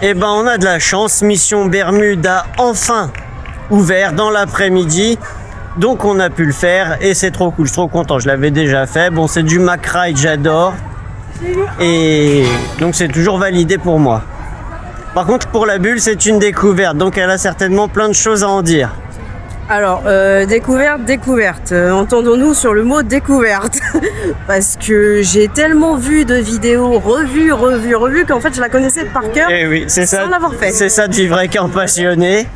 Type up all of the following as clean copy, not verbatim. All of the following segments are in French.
Eh ben, on a de la chance. Mission Bermude a enfin ouvert dans l'après-midi. Donc, on a pu le faire et c'est trop cool. Je suis trop content. Je l'avais déjà fait. Bon, c'est du McRide, j'adore. Et donc, c'est toujours validé pour moi. Par contre, pour la bulle, c'est une découverte. Donc, elle a certainement plein de choses à en dire. Alors, découverte. Entendons-nous sur le mot découverte. Parce que j'ai tellement vu de vidéos revues qu'en fait je la connaissais par cœur. Et oui, c'est ça. Sans l'avoir fait. C'est ça de vivre avec un passionné.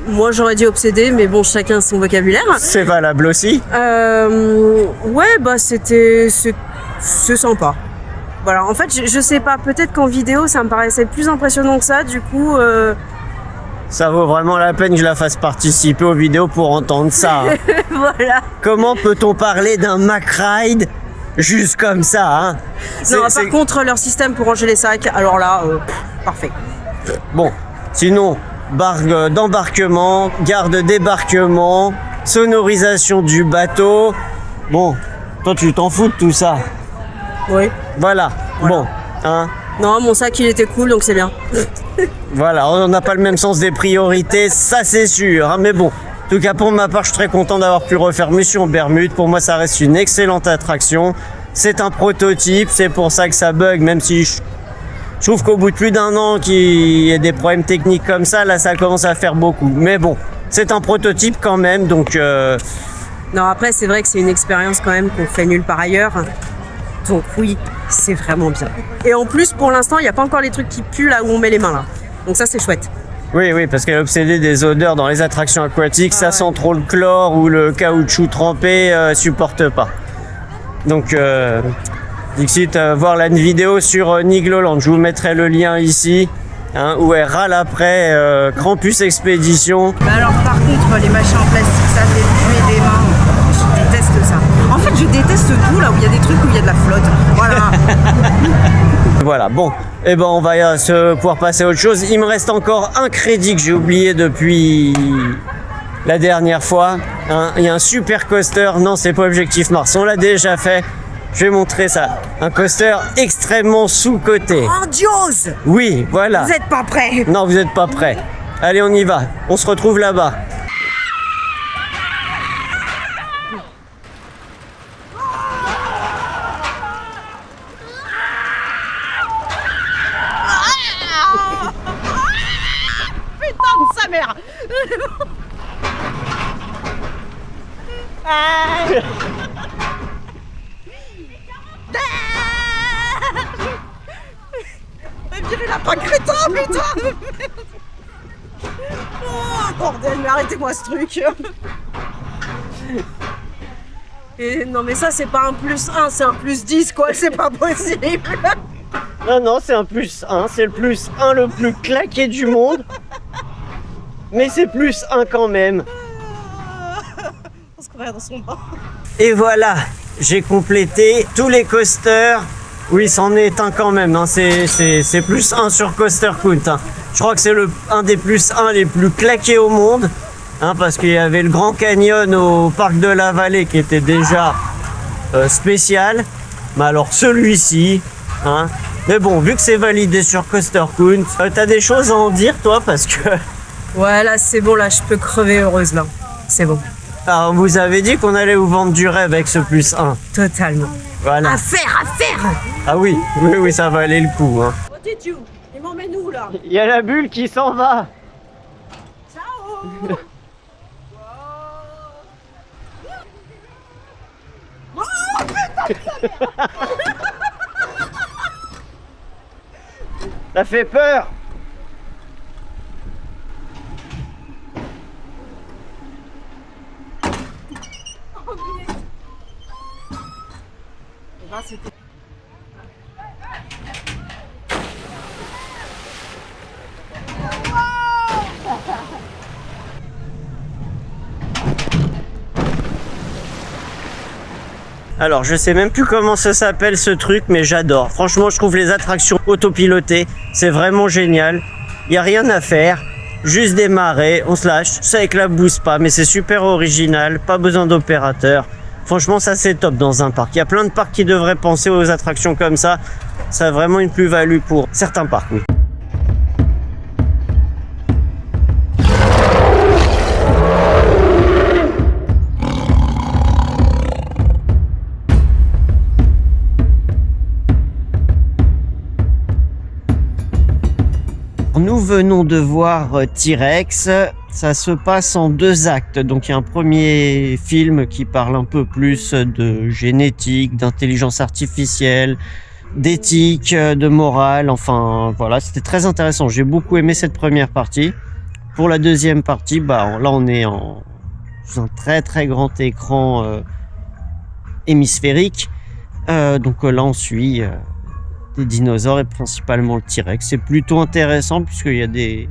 Moi j'aurais dit obsédé, mais bon, chacun son vocabulaire. C'est valable aussi. Ouais, bah c'est sympa. Voilà, en fait, je sais pas, peut-être qu'en vidéo ça me paraissait plus impressionnant que ça, du coup. Ça vaut vraiment la peine que je la fasse participer aux vidéos pour entendre ça. Voilà. Comment peut-on parler d'un McRide juste comme ça, hein? Non, par contre, leur système pour ranger les sacs, alors là, parfait. Bon, sinon, barre d'embarquement, garde débarquement, sonorisation du bateau. Bon, toi tu t'en fous de tout ça. Oui. Voilà. Bon, hein? Non, mon sac il était cool, donc c'est bien. Voilà, on n'a pas le même sens des priorités, ça c'est sûr, hein, mais bon. En tout cas, pour ma part, je suis très content d'avoir pu refaire Mission Bermude. Pour moi, ça reste une excellente attraction. C'est un prototype, c'est pour ça que ça bug, même si je trouve qu'au bout de plus d'un an qu'il y ait des problèmes techniques comme ça, là, ça commence à faire beaucoup. Mais bon, c'est un prototype quand même, donc... Non, après, c'est vrai que c'est une expérience quand même qu'on fait nulle part ailleurs. Donc oui, c'est vraiment bien. Et en plus, pour l'instant, il n'y a pas encore les trucs qui puent là où on met les mains là. Donc ça, c'est chouette. Oui, parce qu'elle est obsédée des odeurs dans les attractions aquatiques. Ça sent trop le chlore ou le caoutchouc trempé, supporte pas. Donc, Dixit, voir la vidéo sur Nigloland. Je vous mettrai le lien ici, hein, où elle râle après Krampus Expédition. Bah alors, par contre, les machins en plastique, ça fait puer des mains. Je déteste ça. En fait, je déteste tout là où il y a des trucs où il y a de la flotte. Voilà. Voilà, bon, et ben on va pouvoir passer à autre chose. Il me reste encore un crédit que j'ai oublié depuis la dernière fois. Hein. Il y a un super coaster. Non, c'est pas Objectif Mars, on l'a déjà fait. Je vais montrer ça. Un coaster extrêmement sous-coté. Grandiose! Oui, voilà. Vous êtes pas prêts? Non, vous n'êtes pas prêts. Allez, on y va. On se retrouve là-bas. Sa mère. Virez la pas crétin, putain. Oh bordel, mais arrêtez-moi ce truc. Et non mais ça c'est pas un plus 1, c'est un plus 10 quoi, c'est pas possible. Non, c'est un plus 1, c'est le plus 1 le plus claqué du monde. Mais c'est plus 1 quand même. On se croirait dans son bain. Et voilà, j'ai complété tous les coasters. Oui, c'en est un quand même, hein. C'est plus 1 sur Coaster Count. Hein. Je crois que c'est un des plus 1 les plus claqués au monde. Hein, parce qu'il y avait le Grand Canyon au Parc de la Vallée qui était déjà spécial. Mais alors celui-ci, hein. Mais bon, vu que c'est validé sur Coaster Count, t'as des choses à en dire toi parce que... Ouais, là c'est bon, là je peux crever heureuse là. C'est bon. Alors, on vous avait dit qu'on allait vous vendre du rêve avec ce plus 1. Totalement. Voilà. À faire. Ah oui, ça valait le coup. Hein. What did you? Il m'emmène où là? Il y a la bulle qui s'en va. Ciao. Ça fait peur. Alors, je sais même plus comment ça s'appelle ce truc, mais j'adore. Franchement, je trouve les attractions autopilotées, c'est vraiment génial. Il n'y a rien à faire, juste démarrer, on se lâche. Ça éclabousse pas, mais c'est super original, pas besoin d'opérateur. Franchement, ça c'est top dans un parc. Il y a plein de parcs qui devraient penser aux attractions comme ça. Ça a vraiment une plus-value pour certains parcs, oui. nous venons de voir T-Rex. Ça se passe en 2 actes. Donc il y a un premier film qui parle un peu plus de génétique, d'intelligence artificielle, d'éthique, de morale. Enfin voilà, c'était très intéressant. J'ai beaucoup aimé cette première partie. Pour la deuxième partie, là on est sur un très très grand écran hémisphérique. Donc là on suit des dinosaures et principalement le T-Rex. C'est plutôt intéressant puisqu'il y a des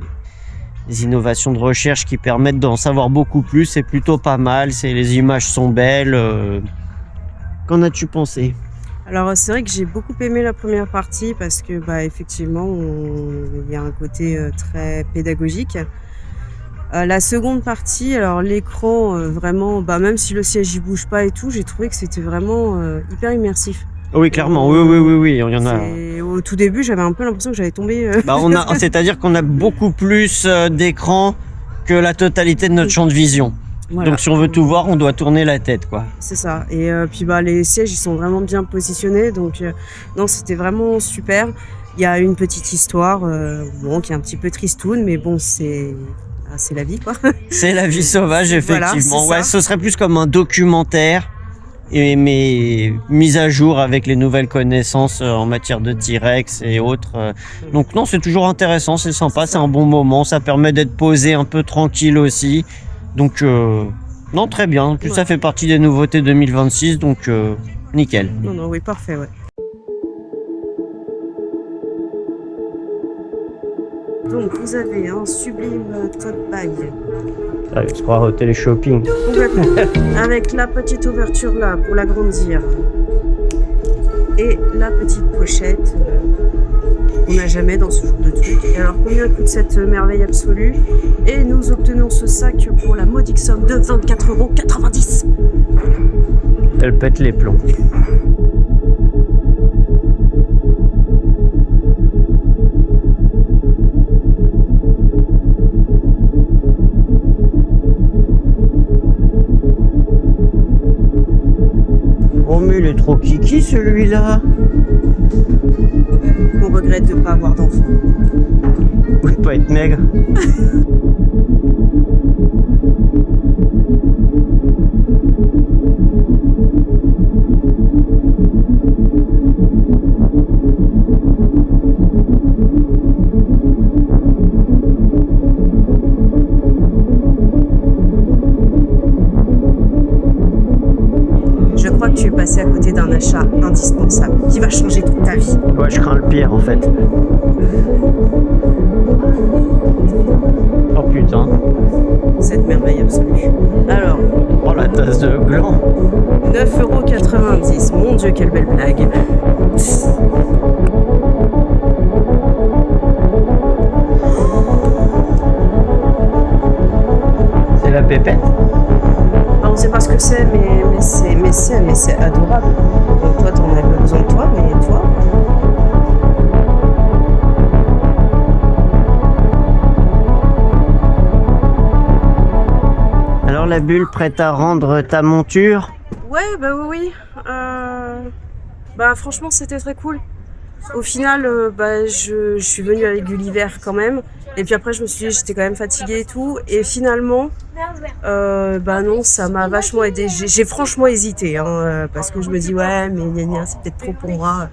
innovations de recherche qui permettent d'en savoir beaucoup plus. C'est plutôt pas mal, les images sont belles. Qu'en as-tu pensé? Alors c'est vrai que j'ai beaucoup aimé la première partie parce que effectivement il y a un côté très pédagogique. La seconde partie, alors l'écran vraiment, même si le siège il bouge pas et tout, j'ai trouvé que c'était vraiment hyper immersif. Oui, clairement, oui, il y en a. Au tout début, j'avais un peu l'impression que j'allais tomber. C'est-à-dire qu'on a beaucoup plus d'écran que la totalité de notre champ de vision. Voilà. Donc si on veut tout voir, on doit tourner la tête, quoi. C'est ça. Et puis les sièges, ils sont vraiment bien positionnés, donc non, c'était vraiment super. Il y a une petite histoire, qui est un petit peu tristoune, mais bon, c'est la vie, quoi. C'est la vie sauvage, effectivement. Voilà, ce serait plus comme un documentaire, mais mise à jour avec les nouvelles connaissances en matière de T-Rex et autres. Donc non, c'est toujours intéressant, c'est sympa, c'est un bon moment, ça permet d'être posé un peu tranquille aussi. Donc non, très bien. En plus, ça fait partie des nouveautés 2026, donc nickel. Non, oui, parfait, ouais. Donc vous avez un sublime tote bag. Ça se croire au téléshopping. Complètement. Avec la petite ouverture là pour l'agrandir. Et la petite pochette qu'on n'a jamais dans ce genre de truc. Et alors combien coûte cette merveille absolue? Et nous obtenons ce sac pour la modique somme de 24,90 €. Elle pète les plombs. Oh mais il est trop kiki celui-là. On regrette de ne pas avoir d'enfant. Ou de pas être maigre. Je crois que tu es passé à côté d'un achat indispensable qui va changer toute ta vie. Ouais, je crains le pire en fait. Oh putain. Cette merveille absolue. Alors. Oh la tasse de gland. 9,90 €. Mon Dieu, quelle belle blague. C'est la pépette. On sait pas ce que c'est, mais c'est adorable. Donc toi, t'en as besoin de toi, mais toi. Alors la bulle prête à rendre ta monture? Ouais, oui. Franchement, c'était très cool. Au final, je suis venue avec Gulliver quand même. Et puis après, je me suis dit, j'étais quand même fatiguée et tout. Et finalement, non, ça m'a vachement aidé. J'ai franchement hésité, parce que je me dis, ouais, mais c'est peut-être trop pour moi.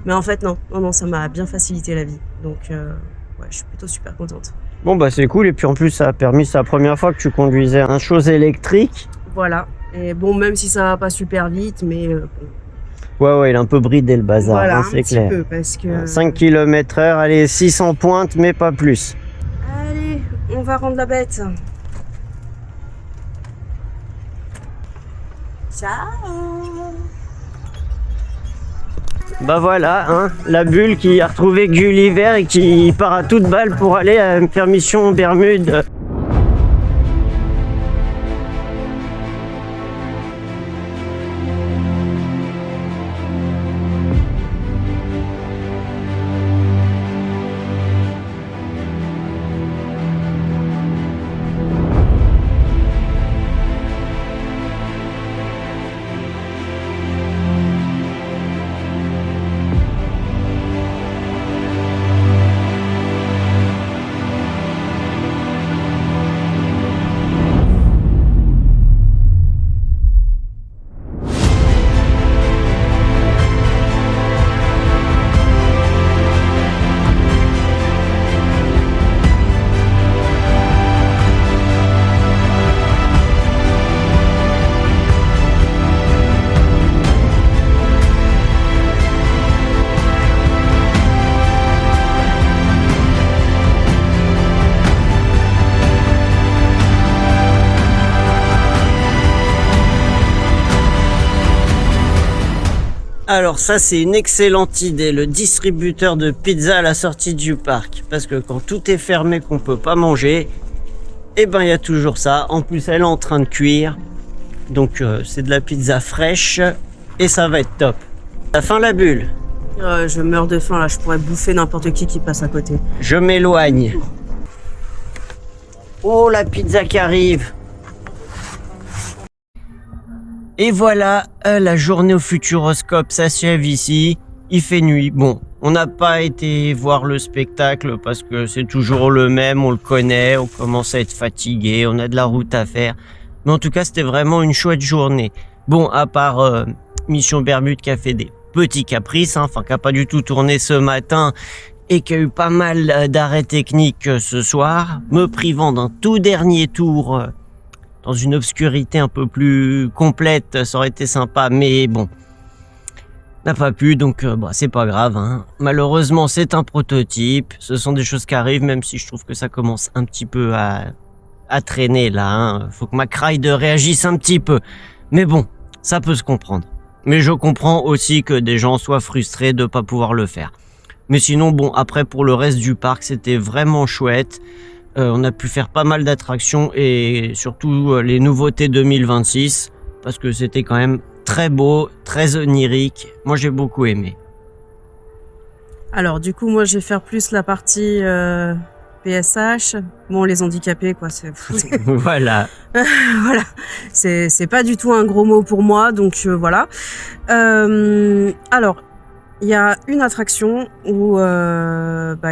Mais en fait, non, ça m'a bien facilité la vie. Donc, je suis plutôt super contente. Bon, c'est cool. Et puis en plus, ça a permis, c'est la première fois que tu conduisais un chose électrique. Voilà. Et bon, même si ça va pas super vite, mais... Ouais, il est un peu bridé le bazar, voilà, c'est clair. Un petit peu, parce que... 5 km/h, allez, 600 pointes, mais pas plus. Allez, on va rendre la bête. Ciao. Voilà, la bulle qui a retrouvé Gulliver et qui part à toute balle pour aller faire mission Bermude. Alors ça c'est une excellente idée, le distributeur de pizza à la sortie du parc. Parce que quand tout est fermé qu'on peut pas manger, eh ben il y a toujours ça. En plus elle est en train de cuire. Donc c'est de la pizza fraîche et ça va être top. T'as faim la bulle? Je meurs de faim là, je pourrais bouffer n'importe qui passe à côté. Je m'éloigne. Oh la pizza qui arrive. Et voilà, la journée au Futuroscope s'achève ici. Il fait nuit. Bon, on n'a pas été voir le spectacle parce que c'est toujours le même, on le connaît, on commence à être fatigué, on a de la route à faire. Mais en tout cas, c'était vraiment une chouette journée. Bon, à part Mission Bermude qui a fait des petits caprices, enfin qui a pas du tout tourné ce matin et qui a eu pas mal d'arrêts techniques ce soir, me privant d'un tout dernier tour dans une obscurité un peu plus complète, ça aurait été sympa, mais bon, n'a pas pu, donc c'est pas grave, hein. Malheureusement c'est un prototype, ce sont des choses qui arrivent, même si je trouve que ça commence un petit peu à traîner là, hein. Faut que McRide réagisse un petit peu, mais bon, ça peut se comprendre. Mais je comprends aussi que des gens soient frustrés de pas pouvoir le faire. Mais sinon, bon, après pour le reste du parc, c'était vraiment chouette. On a pu faire pas mal d'attractions et surtout les nouveautés 2026 parce que c'était quand même très beau, très onirique. Moi, j'ai beaucoup aimé. Alors du coup, moi je vais faire plus la partie PSH. Bon, les handicapés quoi, c'est Voilà. voilà. C'est pas du tout un gros mot pour moi, donc voilà. Alors, il y a une attraction où,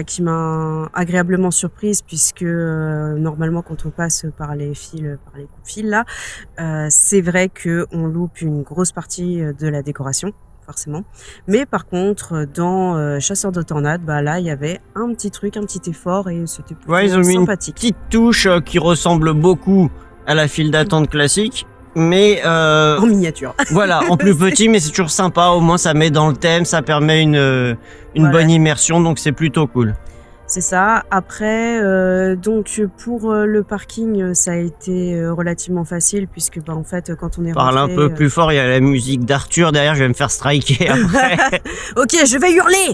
qui m'a agréablement surprise puisque normalement quand on passe par les fils, par les coups de fil là, c'est vrai que on loupe une grosse partie de la décoration, forcément. Mais par contre, dans Chasseurs de tornades, là il y avait un petit truc, un petit effort et c'était plutôt Ouais, ils ont mis sympathique. une petite touche qui ressemble beaucoup à la file d'attente classique. Mais En miniature. voilà, en plus petit, mais c'est toujours sympa. Au moins, ça met dans le thème, ça permet une Voilà. bonne immersion, donc c'est plutôt cool. C'est ça. Après, donc pour le parking, ça a été relativement facile puisque en fait, quand on est Parle rentré, un peu plus fort, il y a la musique d'Arthur derrière, je vais me faire striker après. Ok, je vais hurler.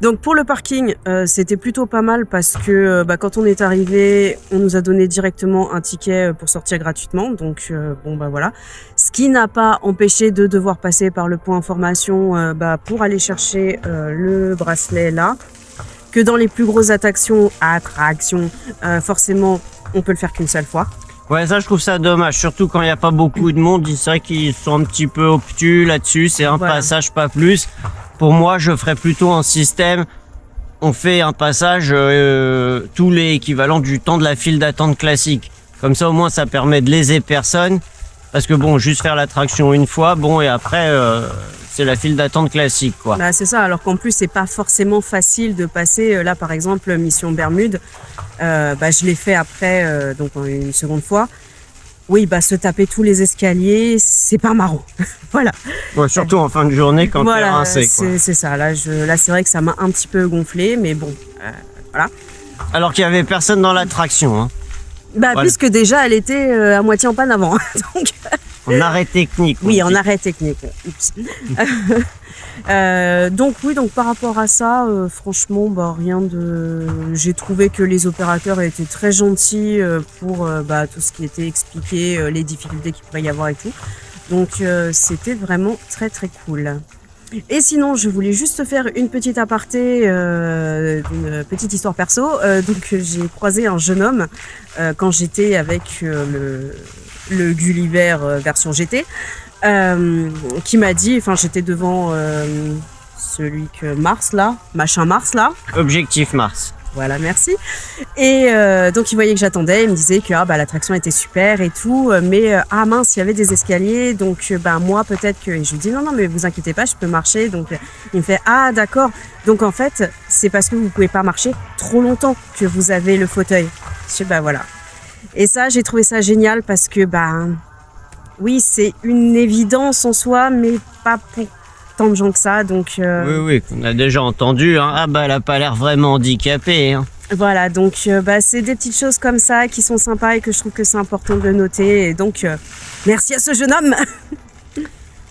Donc pour le parking, c'était plutôt pas mal parce que quand on est arrivé, on nous a donné directement un ticket pour sortir gratuitement. Donc voilà. Ce qui n'a pas empêché de devoir passer par le point information pour aller chercher le bracelet là. Que dans les plus grosses attractions, forcément, on peut le faire qu'une seule fois. Ouais, ça je trouve ça dommage, surtout quand il n'y a pas beaucoup de monde. C'est vrai qu'ils sont un petit peu obtus là-dessus, c'est un passage, pas plus. Pour moi, je ferais plutôt un système, on fait un passage tous les équivalents du temps de la file d'attente classique. Comme ça au moins ça permet de léser personne. Parce que bon, juste faire l'attraction une fois, bon et après c'est la file d'attente classique quoi. C'est ça, alors qu'en plus c'est pas forcément facile de passer, là par exemple Mission Bermude, je l'ai fait après, donc une seconde fois. Oui, se taper tous les escaliers, c'est pas marrant. Voilà. Ouais, surtout en fin de journée quand t'es rincé quoi. C'est ça, là c'est vrai que ça m'a un petit peu gonflé, mais bon, voilà. Alors qu'il y avait personne dans l'attraction, hein. Voilà. Puisque déjà elle était à moitié en panne avant. Donc en arrêt technique. Oui, en arrêt technique. Oups. Donc par rapport à ça, franchement, rien de. J'ai trouvé que les opérateurs étaient très gentils pour tout ce qui était expliqué, les difficultés qu'il pouvait y avoir et tout. Donc c'était vraiment très très cool. Et sinon, je voulais juste faire une petite aparté, une petite histoire perso. Donc, j'ai croisé un jeune homme quand j'étais avec le Gulliver version GT, qui m'a dit, enfin, j'étais devant celui que Mars là, machin Mars là. Objectif Mars. Voilà, merci. Et donc il voyait que j'attendais, il me disait que l'attraction était super et tout, mais mince, il y avait des escaliers, donc moi peut-être que... Et je lui dis non, mais vous inquiétez pas, je peux marcher. Donc il me fait d'accord. Donc en fait, c'est parce que vous pouvez pas marcher trop longtemps que vous avez le fauteuil. Je sais voilà. Et ça, j'ai trouvé ça génial parce que oui, c'est une évidence en soi, mais pas pour tant de gens que ça, donc... Oui, on a déjà entendu, hein. Elle a pas l'air vraiment handicapée, hein. Voilà, donc c'est des petites choses comme ça qui sont sympas et que je trouve que c'est important de noter, et donc merci à ce jeune homme.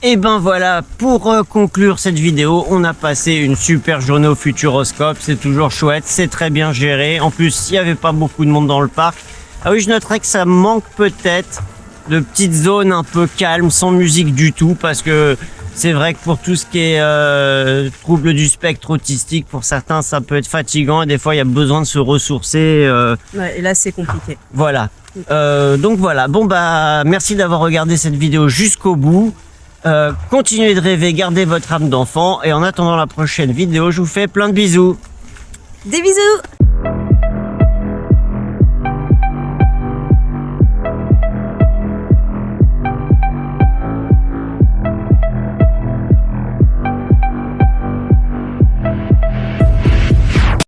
Et ben voilà, pour conclure cette vidéo, on a passé une super journée au Futuroscope. C'est toujours chouette, c'est très bien géré. En plus, il n'y avait pas beaucoup de monde dans le parc. Ah oui, je noterais que ça manque peut-être de petites zones un peu calmes, sans musique du tout, parce que c'est vrai que pour tout ce qui est trouble du spectre autistique, pour certains, ça peut être fatigant et des fois, il y a besoin de se ressourcer. Ouais, et là, c'est compliqué. Voilà. Donc voilà. Bon bah, merci d'avoir regardé cette vidéo jusqu'au bout. Continuez de rêver, gardez votre âme d'enfant et en attendant la prochaine vidéo, je vous fais plein de bisous. Des bisous!